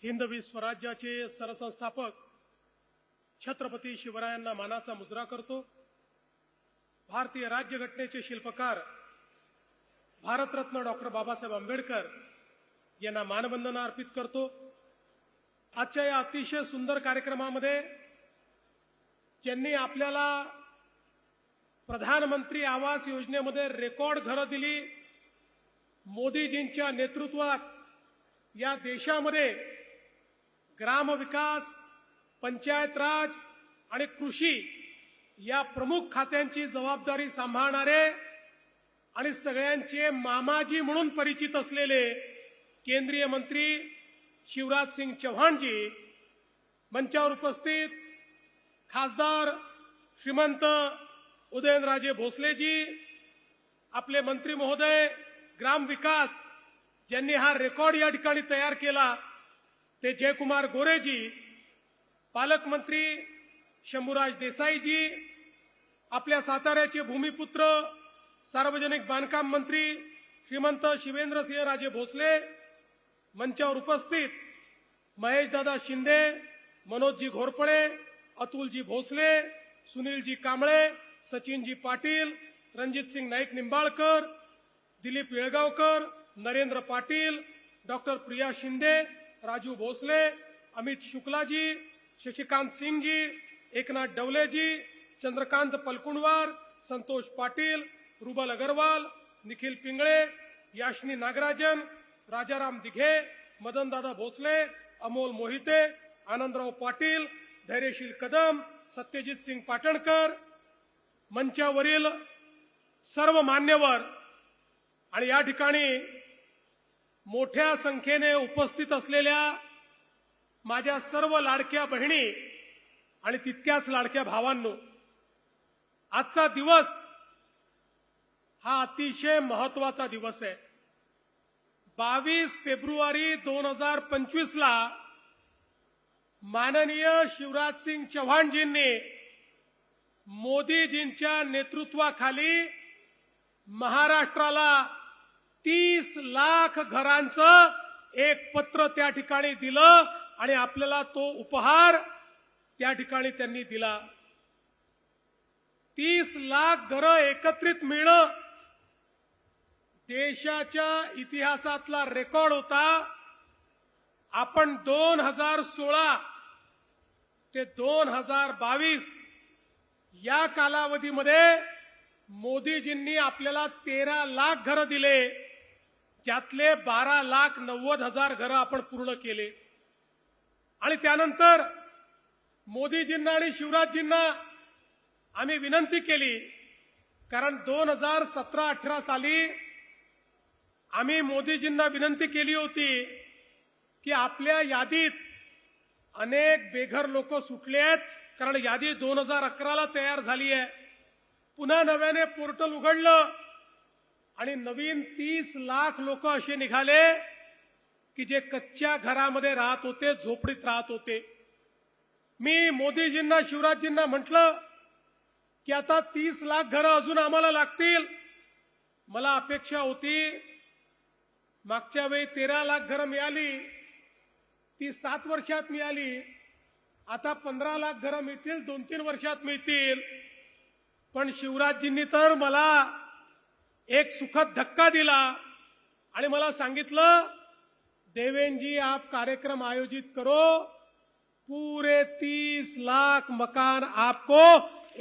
हिंदवी स्वराज्याचे सरसंस्थापक छत्रपती शिवरायांना मानाचा मुजरा करतो। भारतीय राज्यघटनेचे शिल्पकार भारतरत्न डॉक्टर बाबासाहेब आंबेडकर यांना मानवंदना अर्पित करतो। आजच्या या अतिशय सुंदर कार्यक्रमामध्ये ज्यांनी आपल्याला प्रधानमंत्री आवास योजनेमध्ये रेकॉर्ड घरं दिली, मोदीजींच्या नेतृत्वात या देशामध्ये ग्रामविकास, पंचायत राज आणि कृषी या प्रमुख खात्यांची जबाबदारी सांभाळणारे आणि सगळ्यांचे मामाजी म्हणून परिचित असलेले केंद्रीय मंत्री शिवराज सिंग चौहानजी, मंचावर उपस्थित खासदार श्रीमंत उदयनराजे भोसलेजी, आपले मंत्री महोदय ग्रामविकास ज्यांनी हा रेकॉर्ड या ठिकाणी तयार केला ते जयकुमार गोरेजी, पालकमंत्री शंभूराज देसाईजी, आपल्या साताऱ्याचे भूमिपुत्र सार्वजनिक बांधकाम मंत्री श्रीमंत शिवेंद्रसिंहराजे भोसले, मंचावर उपस्थित महेशदादा शिंदे, मनोजजी घोरपडे, अतुलजी भोसले, सुनीलजी कांबळे, सचिनजी पाटील, रणजितसिंग नाईक निंबाळकर, दिलीप येळगावकर, नरेंद्र पाटील, डॉक्टर प्रिया शिंदे, राजू भोसले, अमित शुक्लाजी, शशिकांत सिंहजी, एकनाथ डवलेजी, चंद्रकांत पलकुंडवार, संतोष पाटील, रुबल अग्रवाल, निखिल पिंगळे, याशनी नागराजन, राजाराम दिघे, मदनदादा भोसले, अमोल मोहिते, आनंदराव पाटील, धैर्यशील कदम, सत्यजित सिंग पाटणकर, मंचावरील सर्व मान्यवर आणि या ठिकाणी मोठ्या संख्येने उपस्थित असलेल्या माझ्या सर्व लाडक्या बहिणी आणि तितक्याच लाडक्या भावांनो, आजचा दिवस हा अतिशय महत्वाचा दिवस आहे। 22 फेब्रुवारी 2025 ला माननीय शिवराज सिंग चौहानजींनी मोदीजींच्या नेतृत्वाखाली महाराष्ट्राला 30 लाख घरांचं एक पत्र त्या ठिकाणी दिलं आणि आपल्याला तो उपहार त्या ठिकाणी त्यांनी दिला। 30 लाख घरं एकत्रित मिळणं देशाच्या इतिहासातला रेकॉर्ड होता। आपण 2016 ते 2022 या कालावधीमध्ये मोदीजींनी आपल्याला 13 लाख घरं दिले, ज्यातले 12,90,000 घरं आपण पूर्ण केले। आणि त्यानंतर मोदीजींना आणि शिवराजजींना आम्ही विनंती केली, कारण 2017-18 साली आम्ही मोदीजींना विनंती केली होती की आपल्या यादीत अनेक बेघर लोक सुटले आहेत, कारण यादी 2011ला तयार झाली आहे। पुन्हा नव्याने पोर्टल उघडलं आणि नवीन 30 लाख लोक असे निघाले की जे कच्च्या घरामध्ये राहत होते, झोपडीत राहत होते। मी मोदीजींना शिवराजजींना म्हटलं की आता 30 लाख घरं अजून आम्हाला लागतील। मला अपेक्षा होती मागच्या वेळी 13 लाख घरं मिळाली, ती 7 वर्षात मिळाली, आता 15 लाख घरं मिळतील, 2-3 वर्षात मिळतील। पण शिवराजजींनी तर मला एक सुखद धक्का दिला आणि मला सांगितलं, देवेंद्र जी आप कार्यक्रम आयोजित करो, पूरे 30 लाख मकान आपको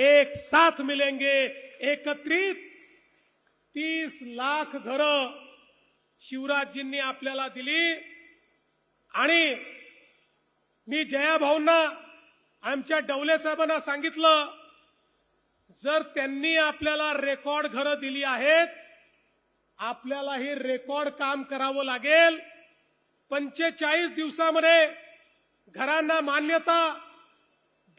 एक साथ मिलेंगे। एकत्रित 30 लाख घरं शिवराजजींनी आपल्याला दिली। आणि मी जयाभाऊंना, आमच्या डवले साहेबांना सांगितलं, जर त्यांनी आपल्याला रेकॉर्ड घरं दिली आहेत, आपल्यालाही रेकॉर्ड काम करावं लागेल। 45 दिवसामध्ये घरांना मान्यता,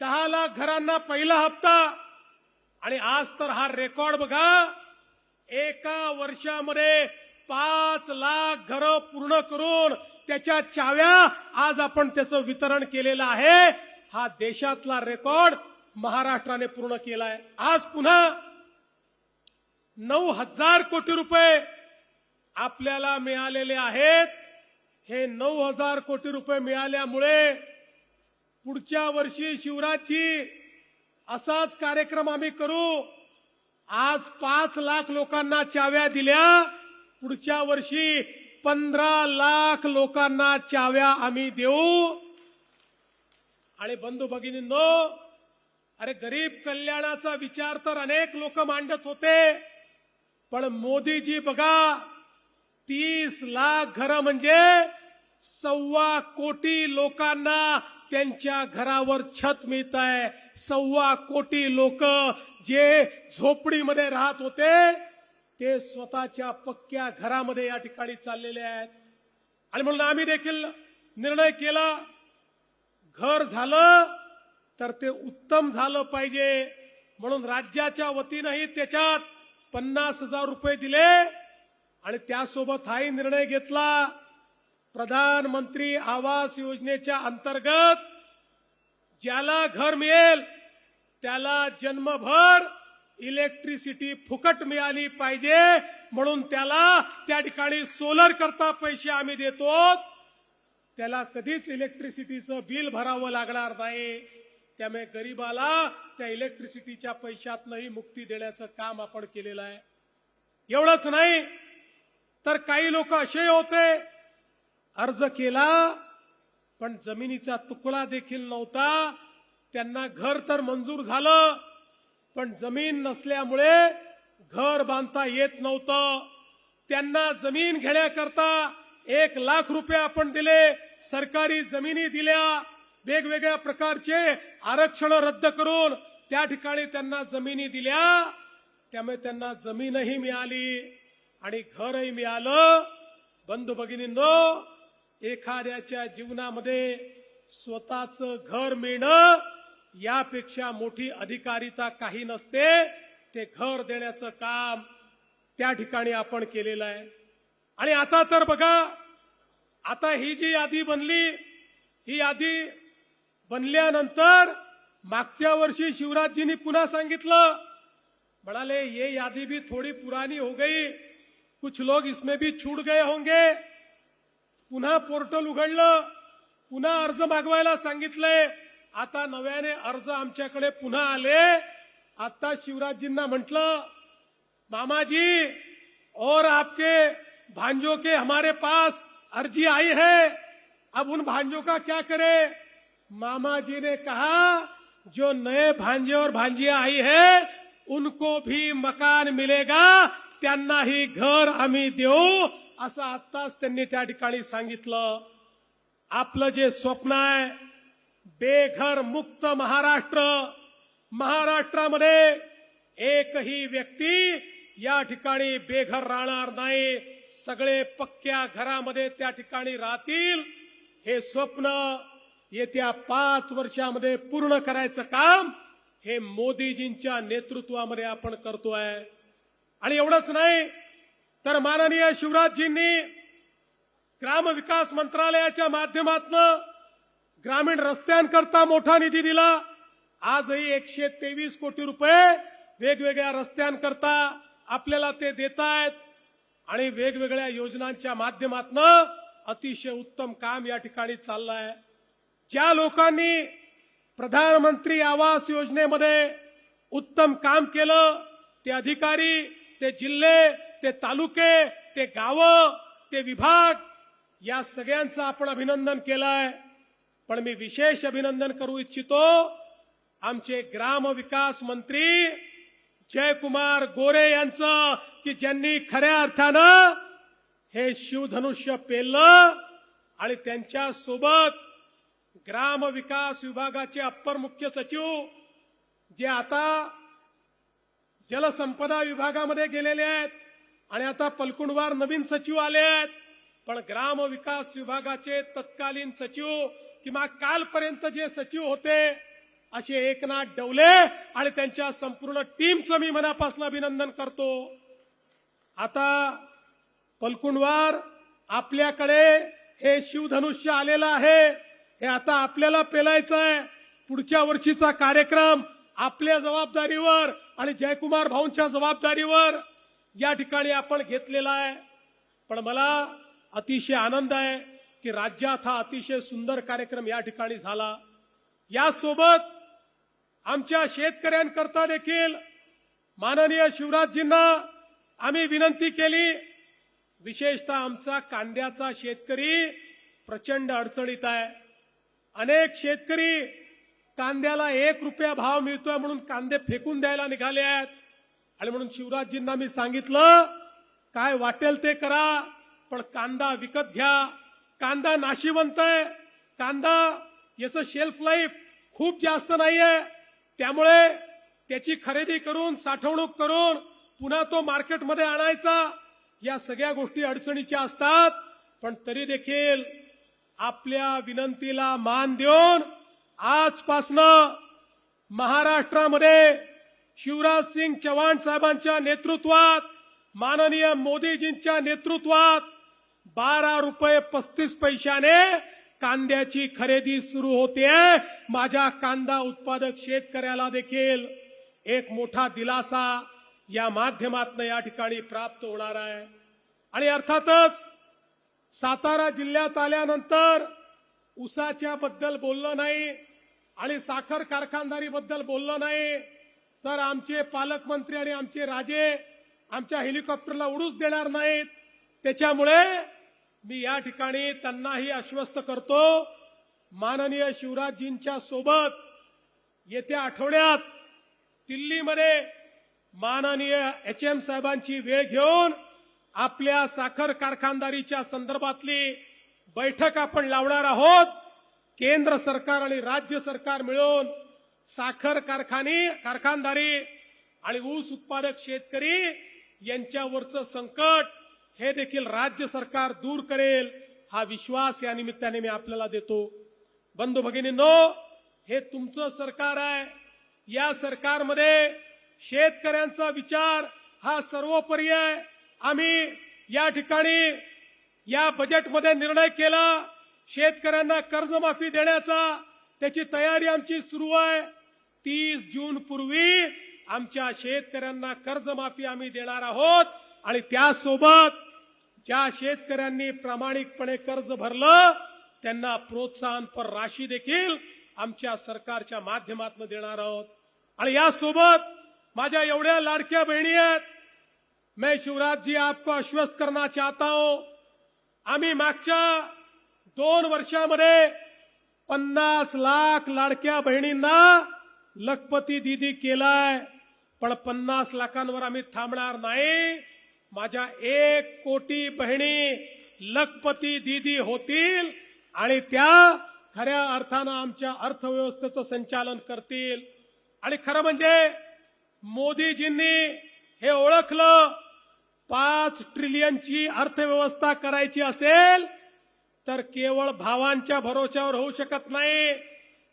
10 लाख घरांना पहिला हप्ता, आणि आज तर हा रेकॉर्ड बघा, एका वर्षामध्ये 5 लाख घरं पूर्ण करून त्याच्या चाव्या आज आपण त्याचं वितरण केलेलं आहे। हा देशातला रेकॉर्ड महाराष्ट्राने पूर्ण केलाय। आज पुन्हा 9,000 कोटी रुपये आपल्याला मिळालेले आहेत। हे 9,000 कोटी रुपये मिळाल्यामुळे पुढच्या वर्षी शिवराजजी असाच कार्यक्रम आम्ही करू. आज 5 लाख लोकांना चाव्या दिल्या, पुढच्या वर्षी 15 लाख लोकांना चाव्या आम्ही देऊ. आणि बंधू भगिनींनो, अरे गरीब कल्याणाचा विचार तर अनेक लोक मांडत होते, पण मोदीजी बघा 30 लाख घरं म्हणजे 1.25 कोटी लोकांना त्यांच्या घरावर छत मिळत आहे. 1.25 कोटी लोक जे झोपडीमध्ये राहत होते ते स्वतःच्या पक्क्या घरामध्ये या ठिकाणी चाललेले आहेत. आणि म्हणून आम्ही देखील निर्णय केला, घर झालं तर ते उत्तम झालं पाहिजे, म्हणून राज्याच्या वतीनंही त्याच्यात 50,000 रुपये दिले. आणि त्यासोबत हाही निर्णय घेतला, प्रधानमंत्री आवास योजनेच्या अंतर्गत ज्याला घर मिळेल त्याला जन्मभर इलेक्ट्रिसिटी फुकट मिळाली पाहिजे, म्हणून त्याला त्या ठिकाणी सोलर करता पैसे आम्ही देतो. त्याला कधीच इलेक्ट्रिसिटीचं बिल भरावं लागणार नाही. त्यामुळे गरीबाला त्या इलेक्ट्रिसिटीच्या पैशातनंही मुक्ती देण्याचं काम आपण केलेलं आहे. एवढंच नाही तर काही लोक असे होते, अर्ज केला पण जमिनीचा तुकडा देखील नव्हता, त्यांना घर तर मंजूर झालं पण जमीन नसल्यामुळे घर बांधता येत नव्हतं. त्यांना जमीन घेण्याकरता 1 लाख रुपये आपण दिले, सरकारी जमिनी दिल्या, वेगवेगळ्या प्रकारचे आरक्षण रद्द करून त्या ठिकाणी त्यांना जमिनी दिल्या. त्यामुळे त्यांना जमीनही मिळाली आणि घरही मिळालं. बंधू भगिनींनो, एखाद्याच्या जीवनामध्ये स्वतःचं घर मिळणं यापेक्षा मोठी अधिकारिता काही नसते. ते घर देण्याचं काम त्या ठिकाणी आपण केलेलं आहे. आणि आता तर बघा, आता ही जी यादी बनली, ही यादी बनल्यानंतर मागच्या वर्षी शिवराजजींनी पुन्हा सांगितलं, म्हणाले ये यादी भी थोड़ी पुरानी हो गई, कुछ लोग इसमें भी छूट गए होंगे. पुन्हा पोर्टल उघडलं, पुन्हा अर्ज मागवायला सांगितलंय. आता नव्याने अर्ज आमच्याकडे पुन्हा आले. आता शिवराजजींना म्हटलं, मामाजी और आपके भांजों के हमारे पास अर्जी आई है, अब उन भांजों का क्या करें. मामा जी ने कहा, जो नए भांजे और भांजिया आई है उनको भी मकान मिलेगा, त्यांनाही घर आम्ही देऊ, असं आत्ताच त्यांनी त्या ठिकाणी सांगितलं. आपलं जे स्वप्न आहे बेघर मुक्त महाराष्ट्र, महाराष्ट्रामध्ये एकही व्यक्ती या ठिकाणी बेघर राहणार नाही, सगळे पक्क्या घरामध्ये त्या ठिकाणी राहतील. हे स्वप्न येत्या 5 वर्षामध्ये पूर्ण करायचं काम हे मोदीजींच्या नेतृत्वामध्ये आपण करतोय. आणि एवढंच नाही तर माननीय शिवराजजींनी ग्रामविकास मंत्रालयाच्या माध्यमातून ग्रामीण रस्त्यांकरता मोठा निधी दिला. आजही 123 कोटी रुपये वेगवेगळ्या रस्त्यांकरता आपल्याला ते देतायत. आणि वेगवेगळ्या योजनांच्या माध्यमातून अतिशय उत्तम काम या ठिकाणी चाललंय. ज्या लोकांनी प्रधानमंत्री आवास योजनेमध्ये उत्तम काम केलं, ते अधिकारी, ते जिल्हे, ते तालुके, ते गावं, ते विभाग, या सगळ्यांचं आपण अभिनंदन केलंय. पण मी विशेष अभिनंदन करू इच्छितो आमचे ग्रामविकास मंत्री जयकुमार गोरे यांचं, की ज्यांनी खऱ्या अर्थानं हे शिवधनुष्य पेललं. आणि त्यांच्या सोबत ग्रामविकास विभागाचे अप्पर मुख्य सचिव जे आता जलसंपदा विभागामध्ये गेलेले आहेत आणि आता पलकुंडवार नवीन सचिव आले आहेत. पण ग्रामविकास विभागाचे तत्कालीन सचिव किंवा कालपर्यंत जे सचिव होते असे एकनाथ डवले आणि त्यांच्या संपूर्ण टीमचं मी मनापासून अभिनंदन करतो. आता पलकुंडवार आपल्याकडे हे शिवधनुष्य आलेलं आहे, हे आता आपल्याला पेलायचं आहे. पुढच्या वर्षीचा कार्यक्रम आपल्या जबाबदारीवर आणि जयकुमार भाऊंच्या जबाबदारीवर या ठिकाणी आपण घेतलेला आहे. पण मला अतिशय आनंद आहे की राज्यात हा अतिशय सुंदर कार्यक्रम या ठिकाणी झाला. यासोबत आमच्या शेतकऱ्यांकरता देखील माननीय शिवराजजींना आम्ही विनंती केली. विशेषतः आमचा कांद्याचा शेतकरी प्रचंड अडचणीत आहे. अनेक शेतकरी कांद्याला 1 रुपया भाव मिळतोय म्हणून कांदे फेकून द्यायला निघाले आहेत. आणि म्हणून शिवराजजींना मी सांगितलं, काय वाटेल ते करा, पण कांदा विकत घ्या. कांदा नाशिवंत आहे. कांदा याचं शेल्फ लाईफ खूप जास्त नाहीये. त्यामुळे त्याची खरेदी करून साठवणूक करून पुन्हा तो मार्केटमध्ये आणायचा, या सगळ्या गोष्टी अडचणीच्या असतात. पण तरी देखील आपल्या विनंतीला मान देऊन आजपासनं महाराष्ट्रामध्ये शिवराज सिंग चौहान साहेबांच्या नेतृत्वात, माननीय मोदीजींच्या नेतृत्वात 12 रुपये 35 पैशाने कांद्याची खरेदी सुरू होते. माझ्या कांदा उत्पादक शेतकऱ्याला देखील एक मोठा दिलासा या माध्यमातून या ठिकाणी प्राप्त होणार आहे. आणि अर्थातच सातारा जिल्ह्यात आल्यानंतर ऊसाच्या बद्दल बोललं नाही आणि साखर कारखानदारी बद्दल बोललं नाही, तर आमचे पालकमंत्री आणि आमचे राजे आमच्या हेलिकॉप्टरला उडूच देणार नाहीत. त्याच्यामुळे मी या ठिकाणी त्यांनाही आश्वस्त करतो, माननीय शिवराजजींच्या सोबत येत्या आठवड्यात दिल्लीमध्ये माननीय HM साहेबांची वेळ घेऊन आपल्या साखर कारखानदारीच्या संदर्भातली बैठक आपण लावणार आहोत. केंद्र सरकार आणि राज्य सरकार मिळून साखर कारखानदारी आणि ऊस उत्पादक शेतकरी यांच्यावरचं संकट हे देखील राज्य सरकार दूर करेल, हा विश्वास या निमित्ताने मी आपल्याला देतो. बंधू भगिनींनो, हे तुमचं सरकार आहे. या सरकारमध्ये शेतकऱ्यांचा विचार हा सर्वोपरी आहे. आम्ही या ठिकाणी या बजेटमध्ये निर्णय केला शेतकऱ्यांना कर्जमाफी देण्याचा. त्याची तयारी आमची सुरू आहे. 30 जून पूर्वी आमच्या शेतकऱ्यांना कर्जमाफी आम्ही देणार आहोत. आणि त्यासोबत ज्या शेतकऱ्यांनी प्रामाणिकपणे कर्ज भरलं त्यांना प्रोत्साहनपर राशी देखील आमच्या सरकारच्या माध्यमातून देणार आहोत. आणि यासोबत माझ्या एवढ्या लाडक्या बहिणी आहेत. मैं शिवराज जी आपको आश्वस्त करना चाहता हूं, आम्ही मागच्या 2 वर्षामध्ये 50 लाख लाडक्या बहिणींना लखपती दीदी केलाय. पण 50 लाखांवर आम्ही थांबणार नाही. माझ्या 1 कोटी बहिणी लखपती दीदी होतील आणि त्या खऱ्या अर्थानं आमच्या अर्थव्यवस्थेचं संचालन करतील. आणि खरं म्हणजे मोदीजींनी हे ओळखलं, 5 ट्रिलियनची अर्थव्यवस्था करायची असेल तर केवळ भावांच्या भरोश्यावर होऊ शकत नाही.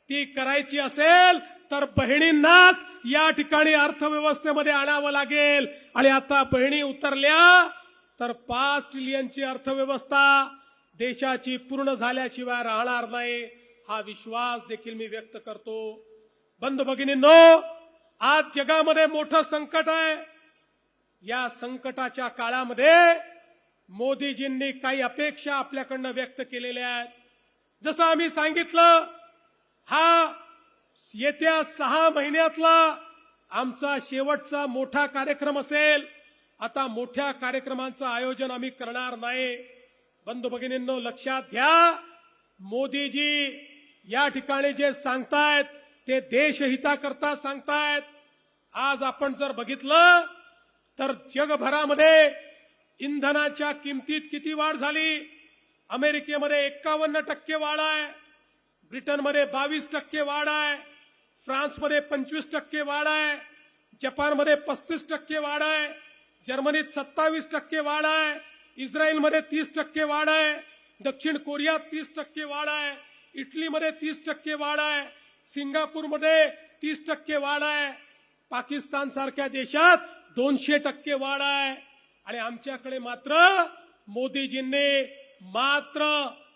ती करायची असेल तर बहिणींनाच या ठिकाणी अर्थव्यवस्थेमध्ये आणावं लागेल. आणि आता बहिणी उतरल्या तर 5 ट्रिलियनची अर्थव्यवस्था देशाची पूर्ण झाल्याशिवाय राहणार नाही, हा विश्वास देखील मी व्यक्त करतो. बंधू भगिनींनो, आज जगामध्ये मोठं संकट आहे. या संकटाच्या काळामध्ये मोदीजींनी काही अपेक्षा आपल्याकडनं व्यक्त केलेल्या आहेत. जसं आम्ही सांगितलं, हा येत्या 6 महिन्यातला आमचा शेवटचा मोठा कार्यक्रम असेल. आता मोठ्या कार्यक्रमांचं आयोजन आम्ही करणार नाही. बंधू भगिनींनो, लक्षात घ्या, मोदीजी या ठिकाणी जे सांगतायत ते देशहिताकरता सांगतायत. आज आपण जर बघितलं तर जगभरामध्ये इंधनाच्या किमतीत किती वाढ झाली. अमेरिकेमध्ये 51% वाढ आहे, ब्रिटनमध्ये 22% वाढ आहे, फ्रान्समध्ये 25% वाढ आहे, जपानमध्ये 35% वाढ आहे, जर्मनीत 27% वाढ आहे, इस्रायलमध्ये 30% वाढ आहे, दक्षिण कोरियात 30% वाढ आहे, इटलीमध्ये 30% वाढ आहे, सिंगापूरमध्ये 30% वाढ आहे, पाकिस्तान सारख्या देशात 200% वाढ आहे. आणि आमच्याकडे मात्र मोदीजींनी मात्र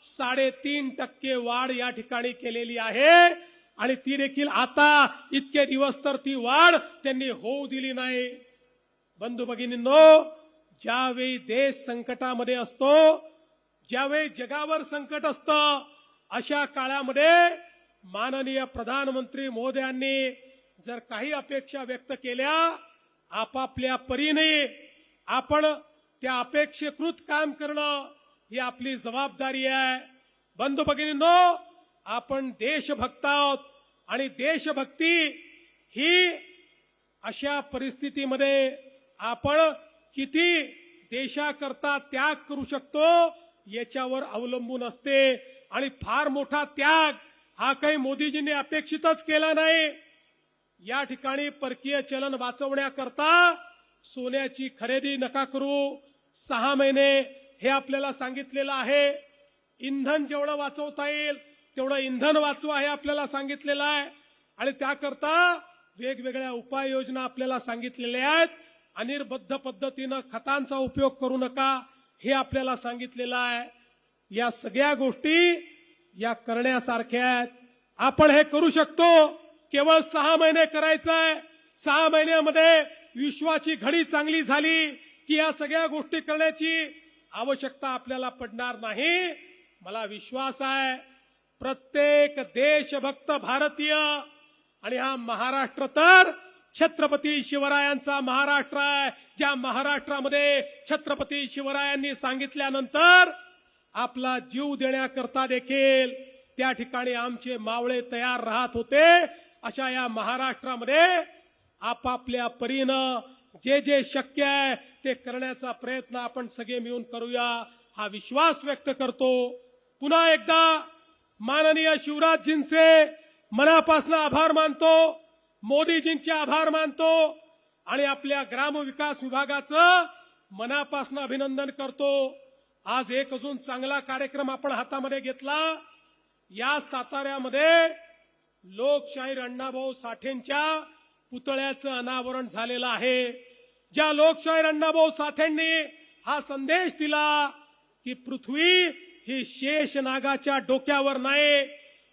3.5% वाढ या ठिकाणी केलेली आहे. आणि ती देखील आता इतके दिवस तर ती वाढ त्यांनी होऊ दिली नाही. बंधू भगिनींनो, ज्यावेळी देश संकटामध्ये असतो, ज्यावेळी जगावर संकट असतं अशा काळामध्ये माननीय प्रधानमंत्री महोदयांनी जर काही अपेक्षा व्यक्त केल्या, आपापल्या परीने आपण त्या अपेक्षेकृत काम करणं ही आपली जबाबदारी आहे. बंधू भगिनींनो, आपण देशभक्त आहोत आणि देशभक्ती ही अशा परिस्थितीमध्ये आपण किती देशाकरता त्याग करू शकतो याच्यावर अवलंबून असते. आणि फार मोठा त्याग हा काही मोदीजींनी अपेक्षितच केला नाही. या ठिकाणी परकीय चलन वाचवण्याकरता सोन्याची खरेदी नका करू, 6 महिने हे आपल्याला सांगितलेलं आहे. इंधन जेवढं वाचवता येईल तेवढं इंधन वाचवा हे आपल्याला सांगितलेलं आहे. आणि त्याकरता वेगवेगळ्या उपाययोजना आपल्याला सांगितलेल्या आहेत. अनिर्बद्ध पद्धतीनं खतांचा उपयोग करू नका हे आपल्याला सांगितलेलं आहे. या सगळ्या गोष्टी या करण्यासारख्या आहेत. आपण हे करू शकतो. केवळ 6 महिने करायचं आहे. 6 महिन्यामध्ये विश्वाची घडी चांगली झाली की या सगळ्या गोष्टी करण्याची आवश्यकता आपल्याला पडणार नाही. मला विश्वास आहे प्रत्येक देशभक्त भारतीय, आणि हा महाराष्ट्र तर छत्रपती शिवरायांचा महाराष्ट्र आहे. ज्या महाराष्ट्रामध्ये छत्रपती शिवरायांनी सांगितल्यानंतर आपला जीव देण्याकरता देखील त्या ठिकाणी आमचे मावळे तयार राहत होते. अशा या महाराष्ट्रामध्ये आपापल्या परीनं जे जे शक्य आहे ते करण्याचा प्रयत्न आपण सगळे मिळून करूया हा विश्वास व्यक्त करतो. पुन्हा एकदा माननीय शिवराजजींचे मनापासून आभार मानतो, मोदीजींचे आभार मानतो आणि आपल्या ग्रामविकास विभागाचं मनापासून अभिनंदन करतो. आज एक अजून चांगला कार्यक्रम आपण हातामध्ये घेतला. या साताऱ्यामध्ये लोकशाहीर अण्णाभाऊ साठेंच्या पुतळ्याचं अनावरण झालेलं आहे. ज्या लोकशाहीर अण्णाभाऊ साठेंनी हा संदेश दिला की पृथ्वी ही शेषनागाच्या डोक्यावर नाही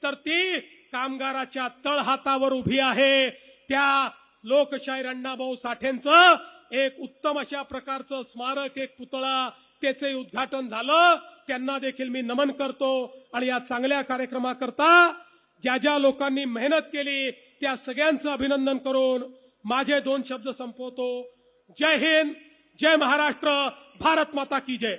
तर ती कामगाराच्या तळहातावर उभी आहे. त्या लोकशाहीर अण्णाभाऊ साठेंचं एक उत्तम अशा प्रकारचं स्मारक, एक पुतळा, त्याचे उद्घाटन झालं. त्यांना देखील मी नमन करतो. आणि या चांगल्या कार्यक्रमाकरता ज्या ज्या लोकांनी मेहनत केली त्या सगळ्यांचं अभिनंदन करून माझे 2 शब्द संपवतो. जय हिंद, जय महाराष्ट्र, भारत माता की जय.